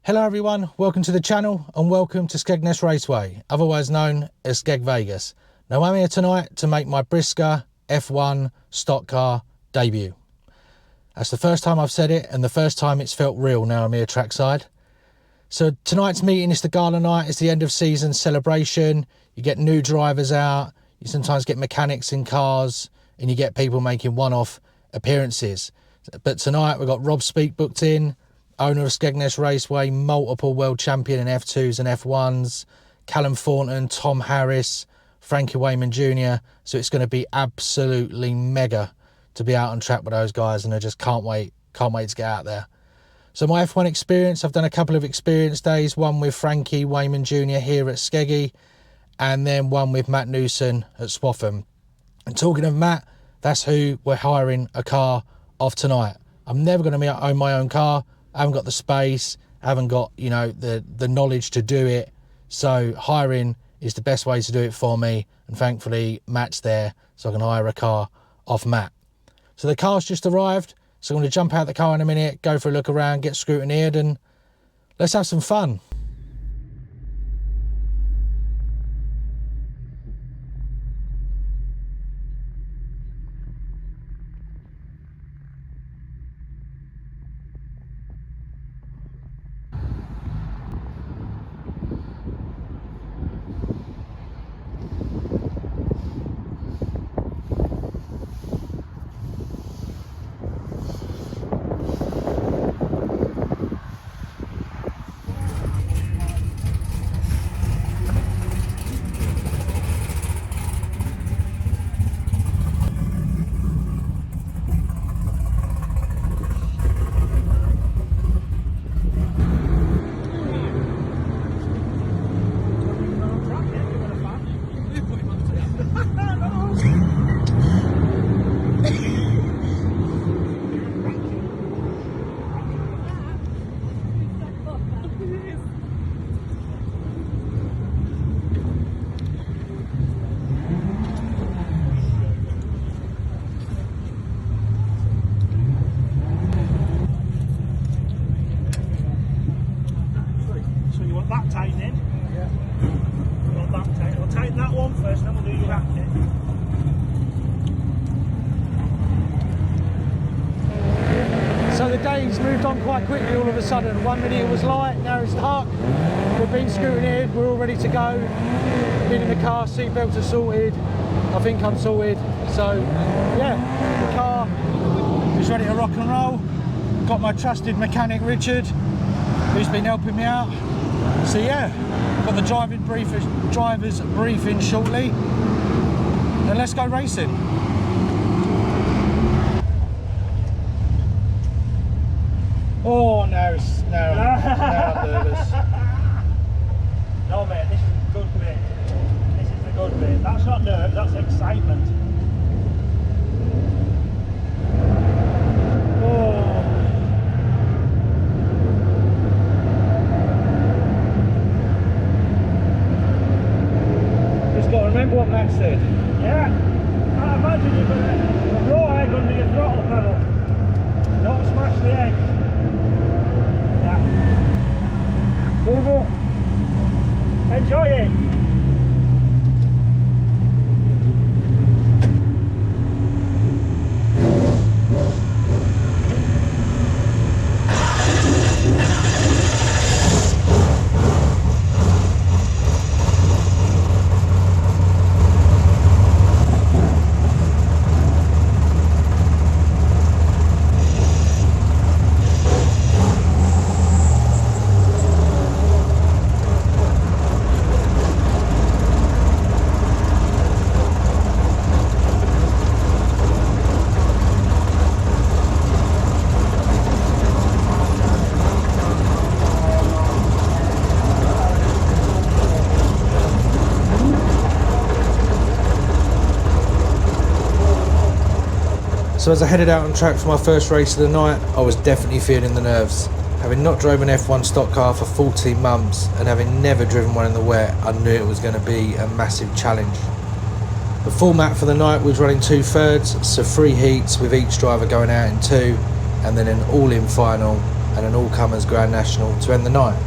Hello everyone, welcome to the channel and welcome to Skegness Raceway, otherwise known as Skeg Vegas. Now I'm here tonight to make my Brisca F1 stock car debut. That's the first time I've said it and the first time it's felt real now I'm here trackside. So tonight's meeting is the Gala Night, it's the end of season celebration. You get new drivers out, you sometimes get mechanics in cars and you get people making one-off appearances. But tonight we've got Rob Speak booked in, owner of Skegness Raceway, multiple world champion in F2s and F1s, Callum Thornton, Tom Harris, Frankie Wayman Jr. So it's going to be absolutely mega to be out on track with those guys, and I just can't wait to get out there. So my F1 experience, I've done a couple of experience days, one with Frankie Wayman Jr. here at Skeggy, and then one with Matt Newson at Swaffham. And talking of Matt, that's who we're hiring a car off tonight. I'm never going to own my own car. I haven't got the space, I haven't got, the knowledge to do it. So hiring is the best way to do it for me. And thankfully, Matt's there, so I can hire a car off Matt. So the car's just arrived. So I'm going to jump out the car in a minute, go for a look around, get scrutineered, and let's have some fun. So the day's moved on quite quickly all of a sudden. 1 minute it was light, now it's dark. We've been scrutineered, we're all ready to go. Been in the car, seatbelts are sorted. I think I'm sorted. So yeah, the car is ready to rock and roll. Got my trusted mechanic Richard, who's been helping me out. So yeah, got the driver's briefing shortly. And let's go racing. Oh, now I'm nervous. No mate, this is the good bit. This is the good bit. That's not nerves, that's excitement. Oh. Just got to remember what Matt said. Yeah, I imagine you're going to throw egg under your throttle pedal. Not smash the egg. Enjoy it! So as I headed out on track for my first race of the night, I was definitely feeling the nerves. Having not driven an F1 stock car for 14 months and having never driven one in the wet, I knew it was going to be a massive challenge. The format for the night was running 2/3, so 3 heats with each driver going out in 2, and then an all-in final and an all-comers Grand National to end the night.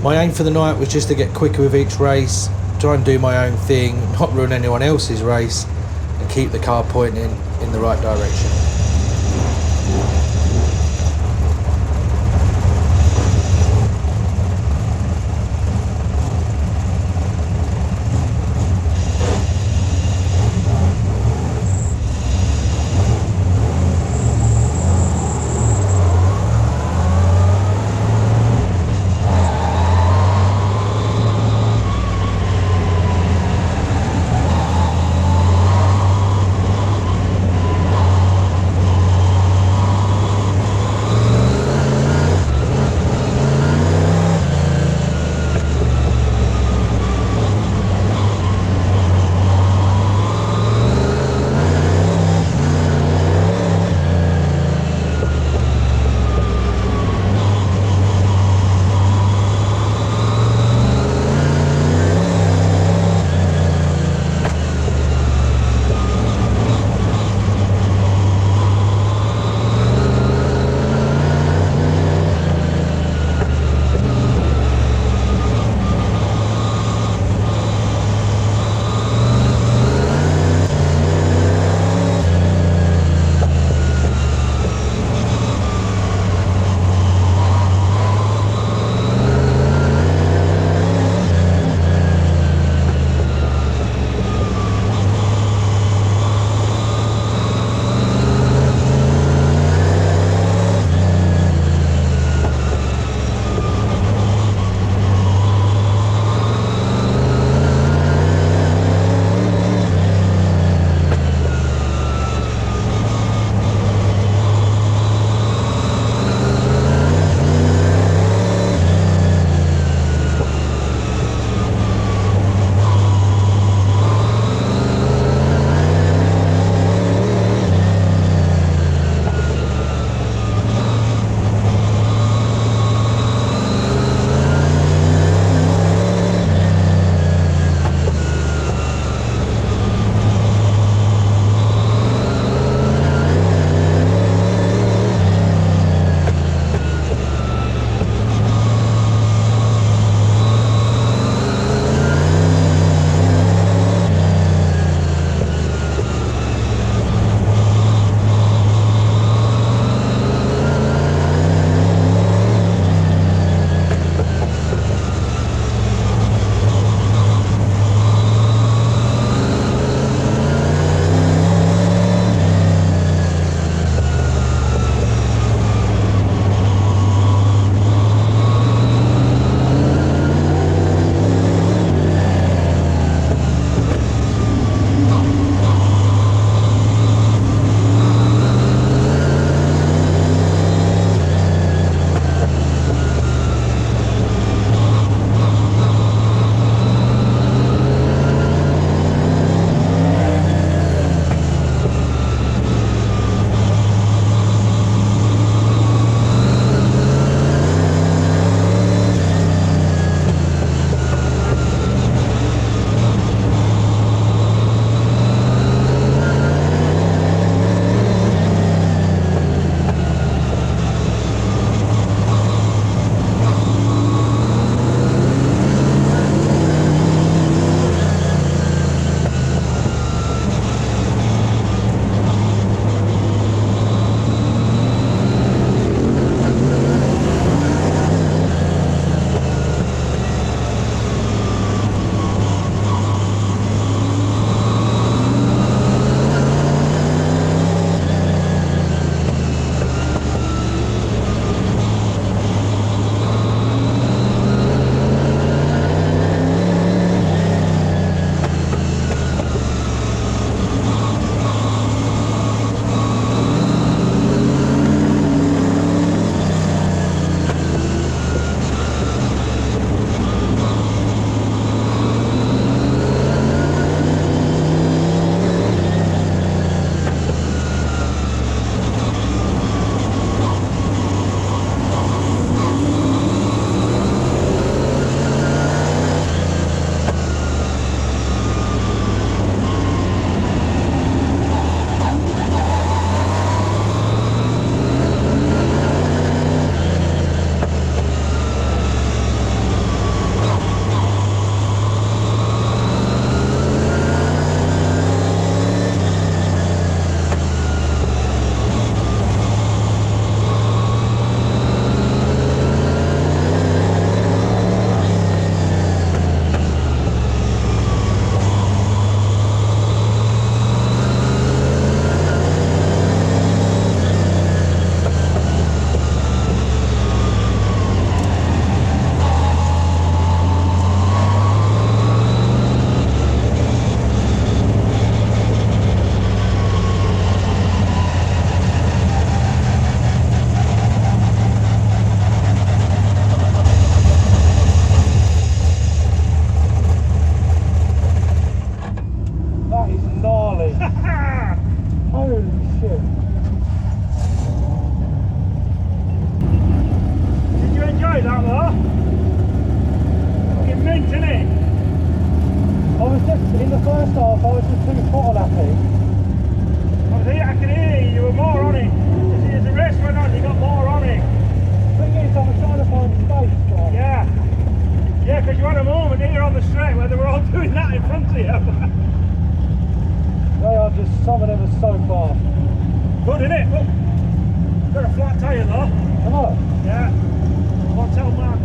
My aim for the night was just to get quicker with each race, try and do my own thing, not ruin anyone else's race, and keep the car pointing in the right direction. here. They are just, some of them are so fast. Good, isn't it? Look, got a flat tyre though. Come on. Yeah. Won't tell Mark.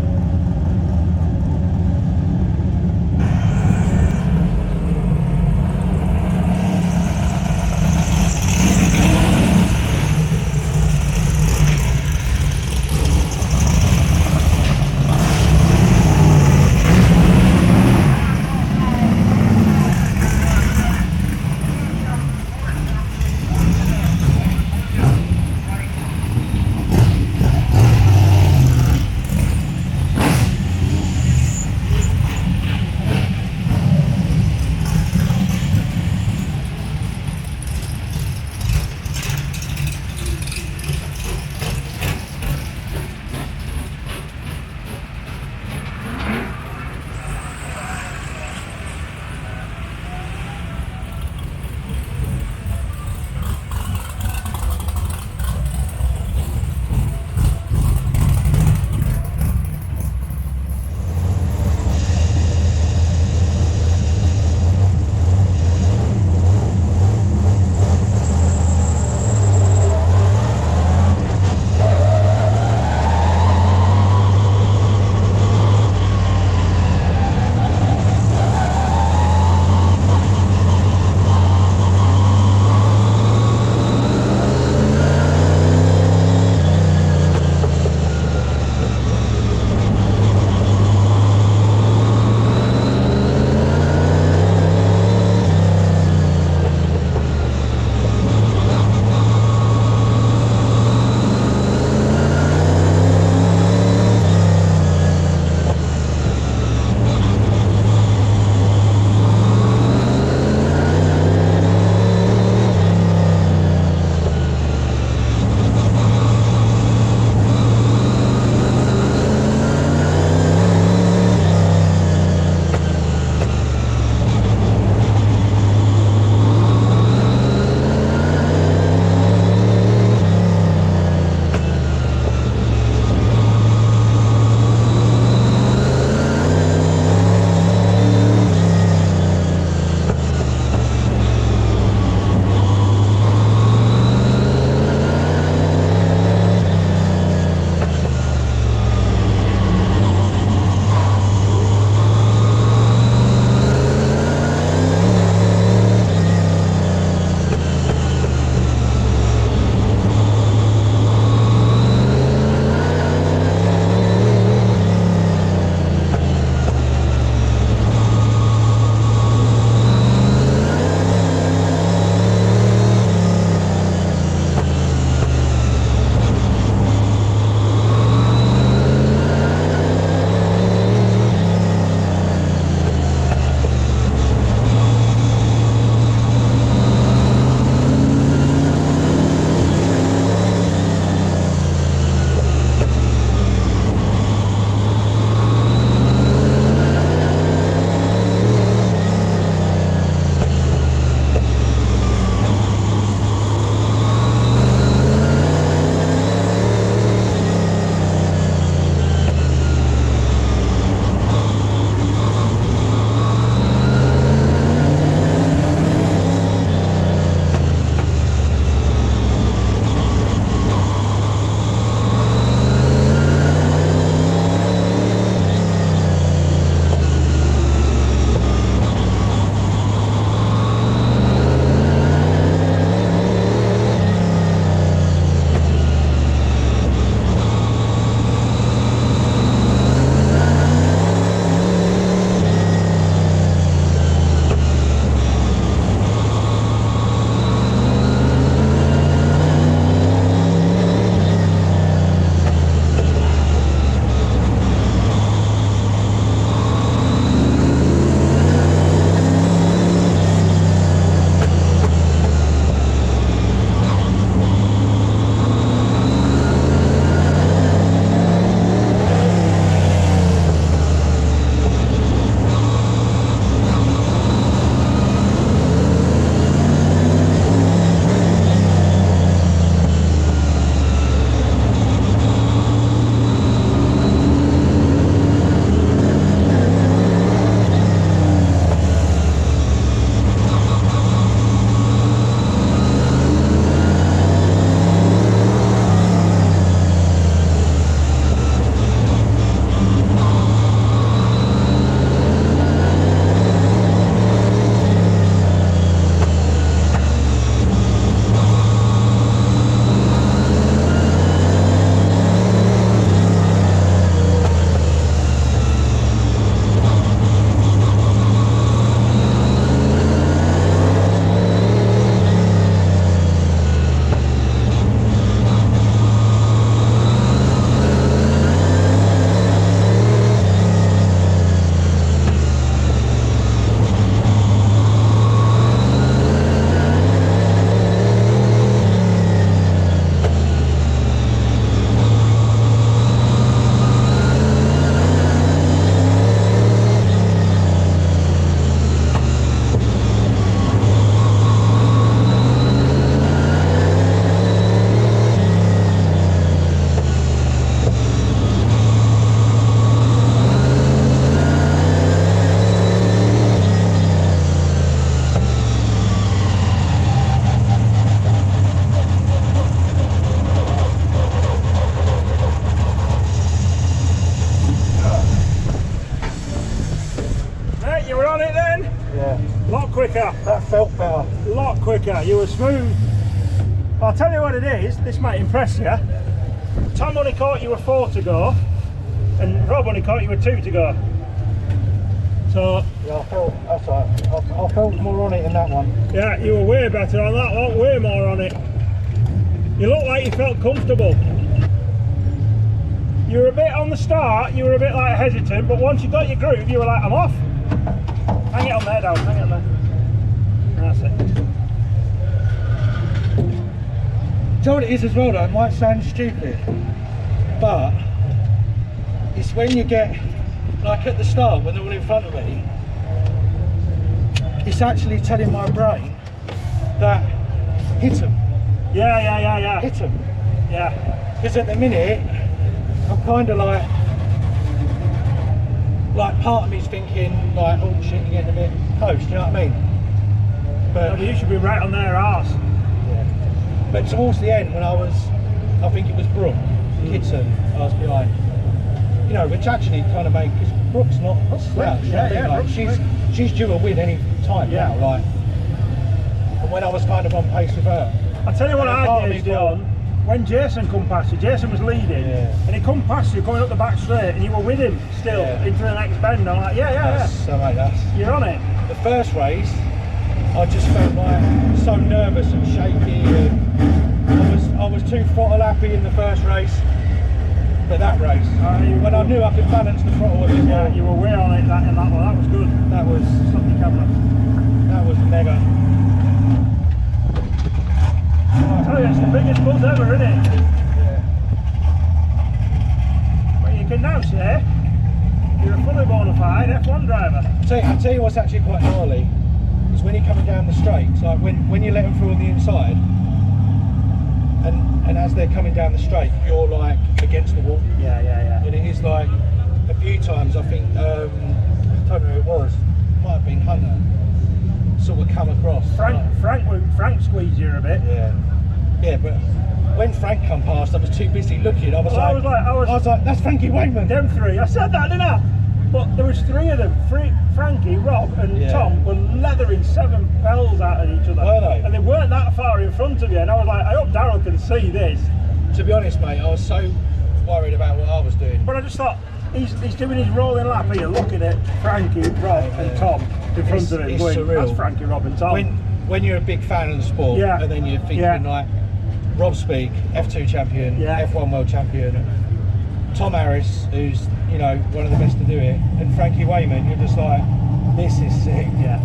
quicker. That felt better. A lot quicker. You were smooth. I'll tell you what it is. This might impress you. Tom only caught you with 4 to go, and Rob only caught you with 2 to go. So Yeah, I felt, that's right. I felt more on it in that one. yeah, you were way better on that one, way more on it. You looked like you felt comfortable. You were a bit on the start, you were a bit like hesitant, but once you got your groove, you were like, I'm off. Hang it on there, Dad, hang it on there. That's it. Do you know what it is as well though? It might sound stupid, but it's when you get, like at the start when they're all in front of me, it's actually telling my brain that hit them. Yeah. Hit them. Yeah. Because at the minute, I'm kind of like part of me's thinking like, oh shit, you're getting a bit close, do you know what I mean? But You should be right on their arse. yeah. But towards the end, when I think it was Brooke Kitson, I was behind. You know, which actually kind of made, because Brooke's not slouch. Yeah, like, Brooke's she's due a win any time now. Like, and when I was kind of on pace with her, I'll tell you what And part I of did me on when Jason come past you. Jason was leading, and he come past you going up the back straight, and you were with him still into the next bend. I'm like, yeah. So mate, You're on it. the first race, I just felt like so nervous and shaky, and I was too throttle happy in the first race. But that race, when I knew I could balance the throttle a bit more, You were way on it in that one. That was good. that was Stop your camera. mega. I'll tell you, it's the biggest buzz ever, isn't it? Yeah. But you can now say you're a fully bona fide F1 driver. I'll tell you what's actually quite gnarly is when you're coming down the straights, like when you let them through on the inside, and as they're coming down the straight, you're like against the wall. Yeah. And it is like a few times, I think, I don't know who it was, might have been Hunter, sort of come across. Frank squeezed you a bit. Yeah, but when Frank come past, I was too busy looking. I was like, that's Frankie Wayman. Them 3. I said that, didn't I? But there was 3 of them. Frankie, Rob, and Tom were leathering 7 bells out at each other. Were they? And they weren't that far in front of you. And I was like, I hope Darryl can see this. To be honest, mate, I was so worried about what I was doing. But I just thought, he's doing his rolling lap here, looking at Frankie, Rob, and Tom in front of him. It's Going, surreal. that's Frankie, Rob, and Tom. When you're a big fan of the sport, and then you're thinking like Rob Speak, F2 champion, F1 world champion, Tom Harris, who's one of the best to do it, and Frankie Wayman, you're just like, this is sick. Yeah.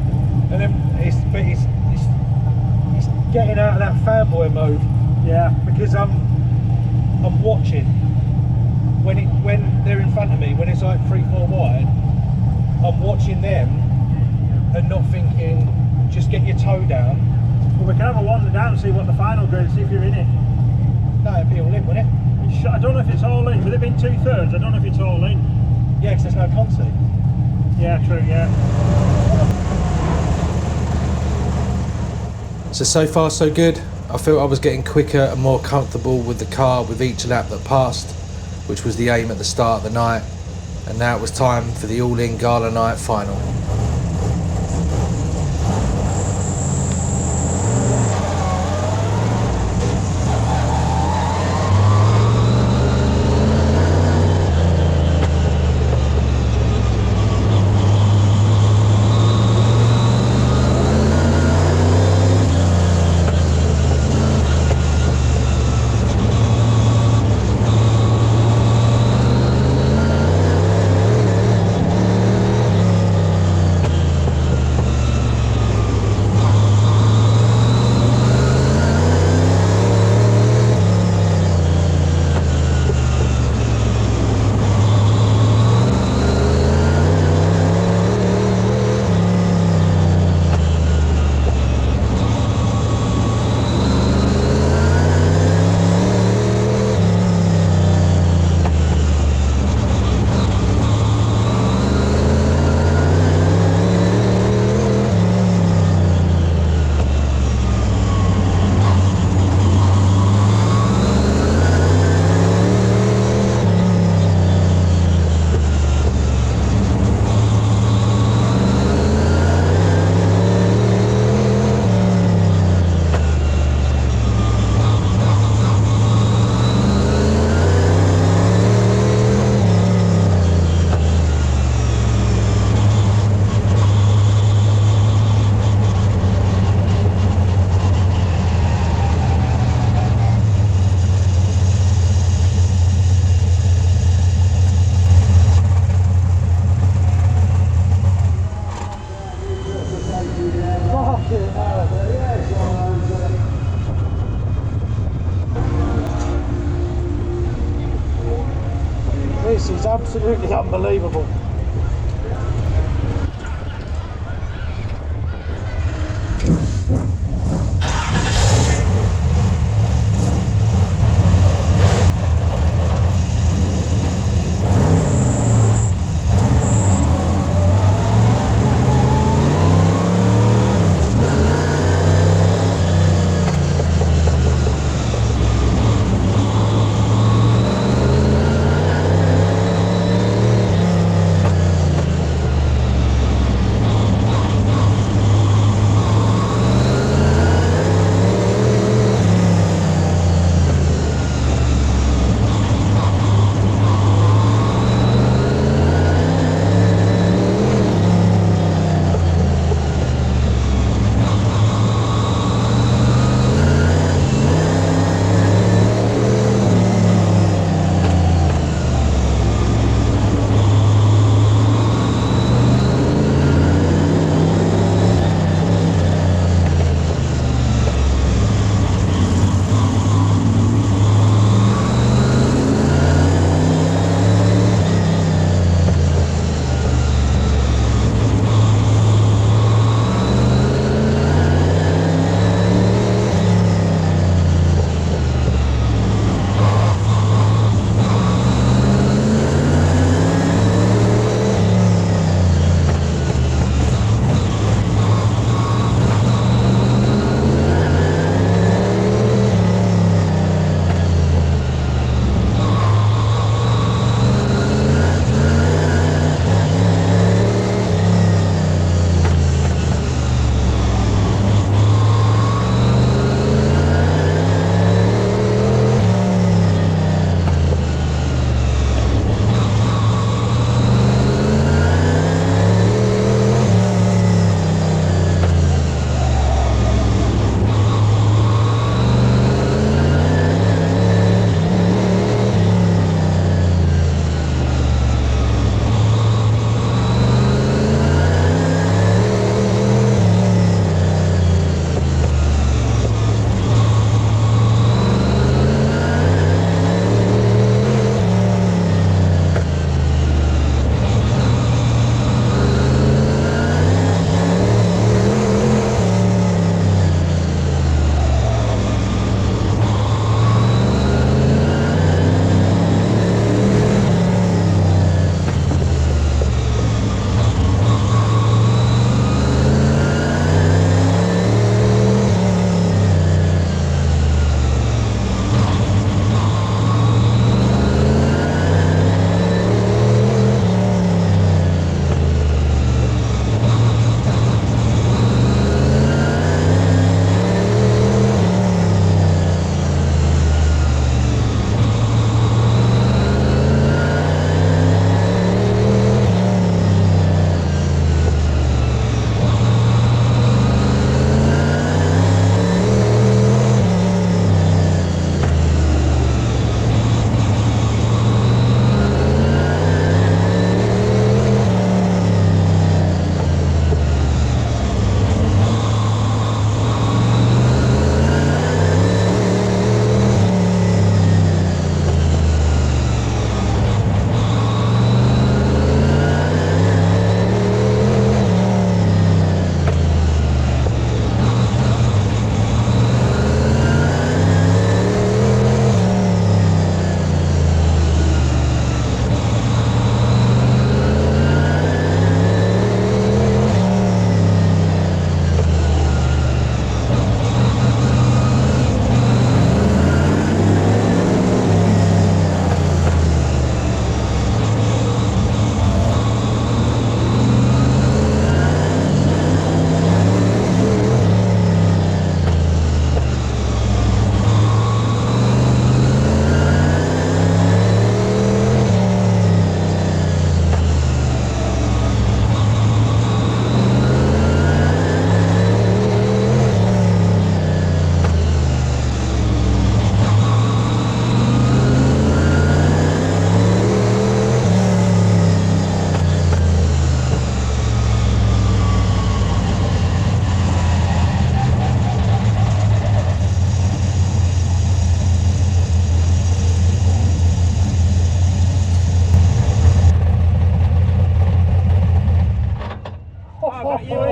And then it's getting out of that fanboy mode. Yeah. Because I'm watching when they're in front of me, when it's like 3-4 wide, I'm watching them and not thinking, just get your toe down. Well, we can have a wander down and see what the final grade, see if you're in it. No, it'd be all in, wouldn't it? I don't know if it's all in. With it being 2/3, I don't know if it's all in. Yeah, because there's no concert. Yeah, true, yeah. So far so good. I felt I was getting quicker and more comfortable with the car with each lap that passed, which was the aim at the start of the night. And now it was time for the all-in Gala Night final. This is absolutely unbelievable.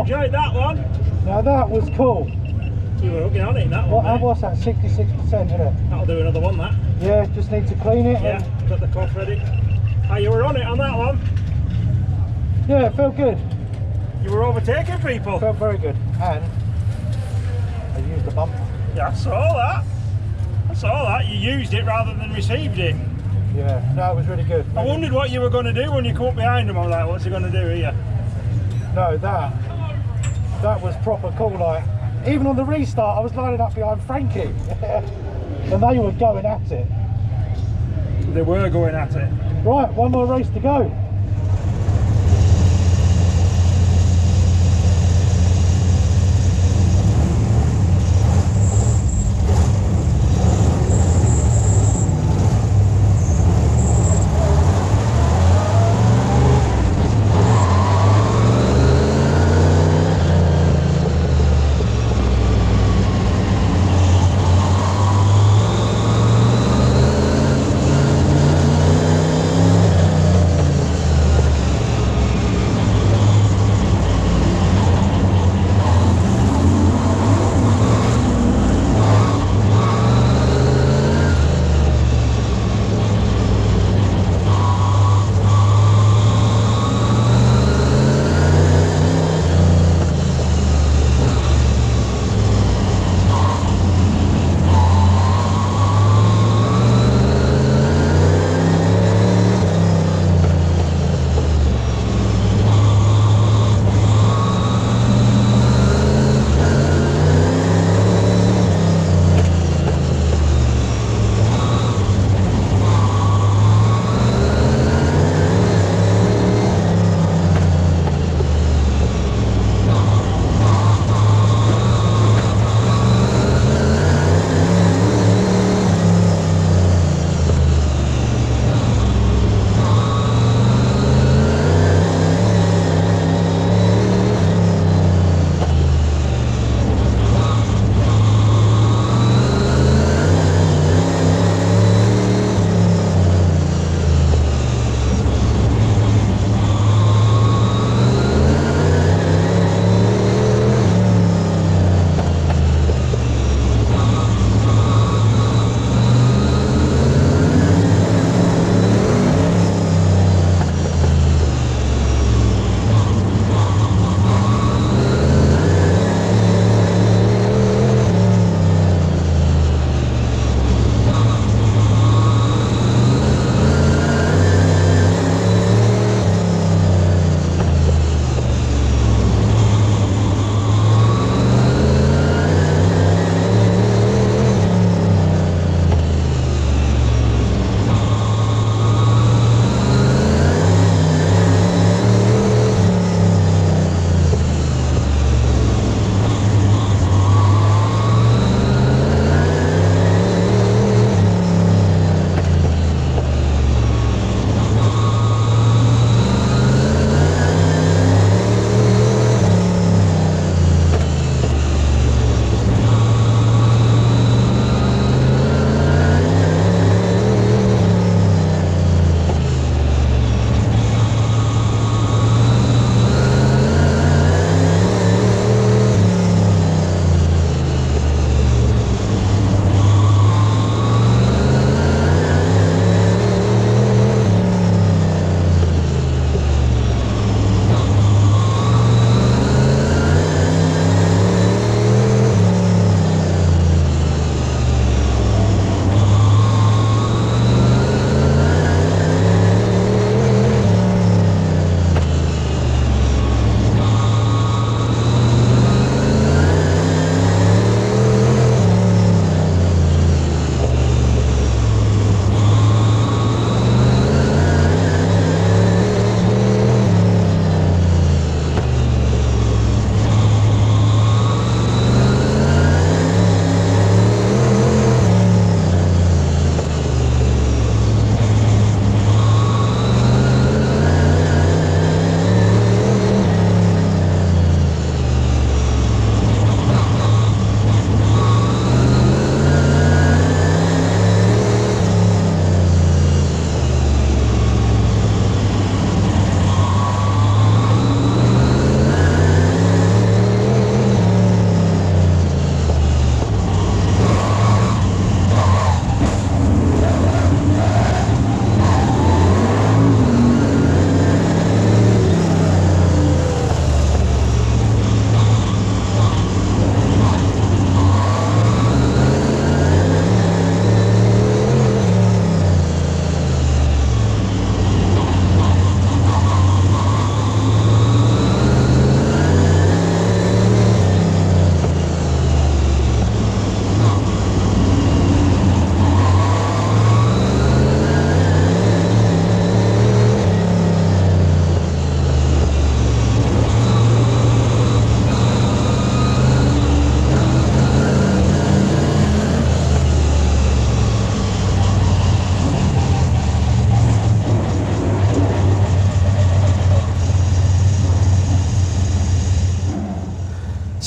enjoyed that one. Now that was cool. You were hooking on it in that one. What's that? 66%, isn't it? That'll do another one, that. Yeah, just need to clean it. Yeah, got the cloth ready. Oh, you were on it on that one. Yeah, it felt good. You were overtaking people. Felt very good. And I used the bumper. Yeah, I saw that. I saw that. You used it rather than received it. Yeah, no, it was really good. I wondered what you were going to do when you come up behind him. I was like, what's he going to do here? No, that was proper cool. Like, even on the restart, I was lining up behind Frankie. And they were going at it. They were going at it. Right, one more race to go.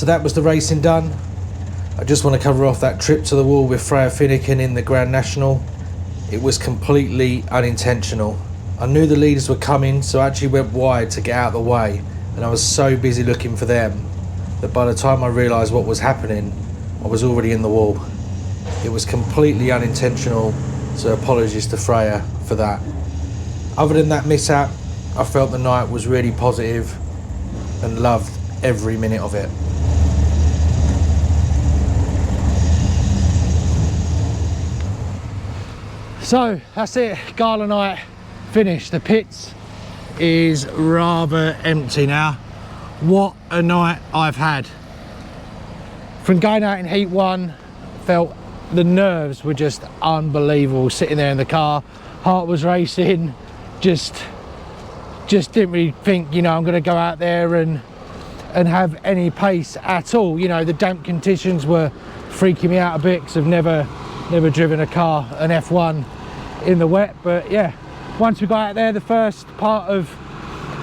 So that was the racing done. I just want to cover off that trip to the wall with Freya Finnegan in the Grand National. It was completely unintentional. I knew the leaders were coming, so I actually went wide to get out of the way, and I was so busy looking for them that by the time I realised what was happening, I was already in the wall. It was completely unintentional, so apologies to Freya for that. Other than that mishap, I felt the night was really positive and loved every minute of it. So that's it, Gala Night finished. The pits is rather empty now. What a night I've had. From going out in heat 1, felt the nerves were just unbelievable sitting there in the car. Heart was racing, just didn't really think, you know, I'm going to go out there and have any pace at all. You know, the damp conditions were freaking me out a bit because I've never driven a car, an F1, in the wet. But yeah, once we got out there, the first part of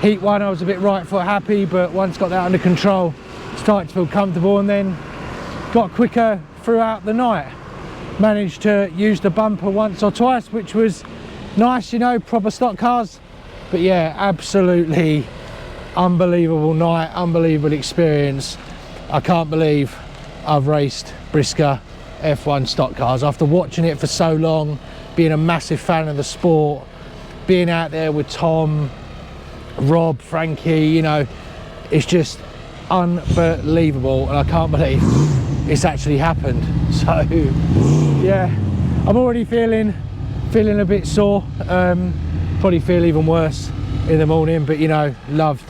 heat 1, I was a bit right foot happy, but once got that under control, started to feel comfortable, and then got quicker throughout the night. Managed to use the bumper once or twice, which was nice, you know, proper stock cars. But yeah, absolutely unbelievable night, unbelievable experience. I can't believe I've raced Brisca F1 stock cars after watching it for so long, being a massive fan of the sport, being out there with Tom, Rob, Frankie, you know, it's just unbelievable, and I can't believe it's actually happened. So yeah, I'm already feeling a bit sore, probably feel even worse in the morning, but you know, loved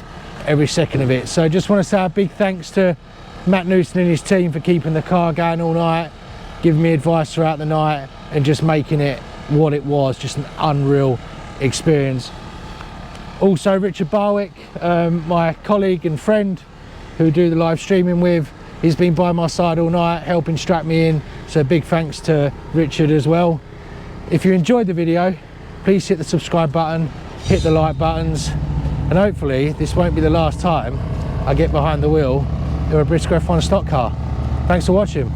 every second of it. So just want to say a big thanks to Matt Newson and his team for keeping the car going all night, giving me advice throughout the night, and just making it what it was, just an unreal experience. Also Richard Barwick, my colleague and friend who I do the live streaming with, he's been by my side all night helping strap me in, so big thanks to Richard as well. If you enjoyed the video, please hit the subscribe button, hit the like buttons, and hopefully this won't be the last time I get behind the wheel of a Brisca F1 stock car. Thanks for watching.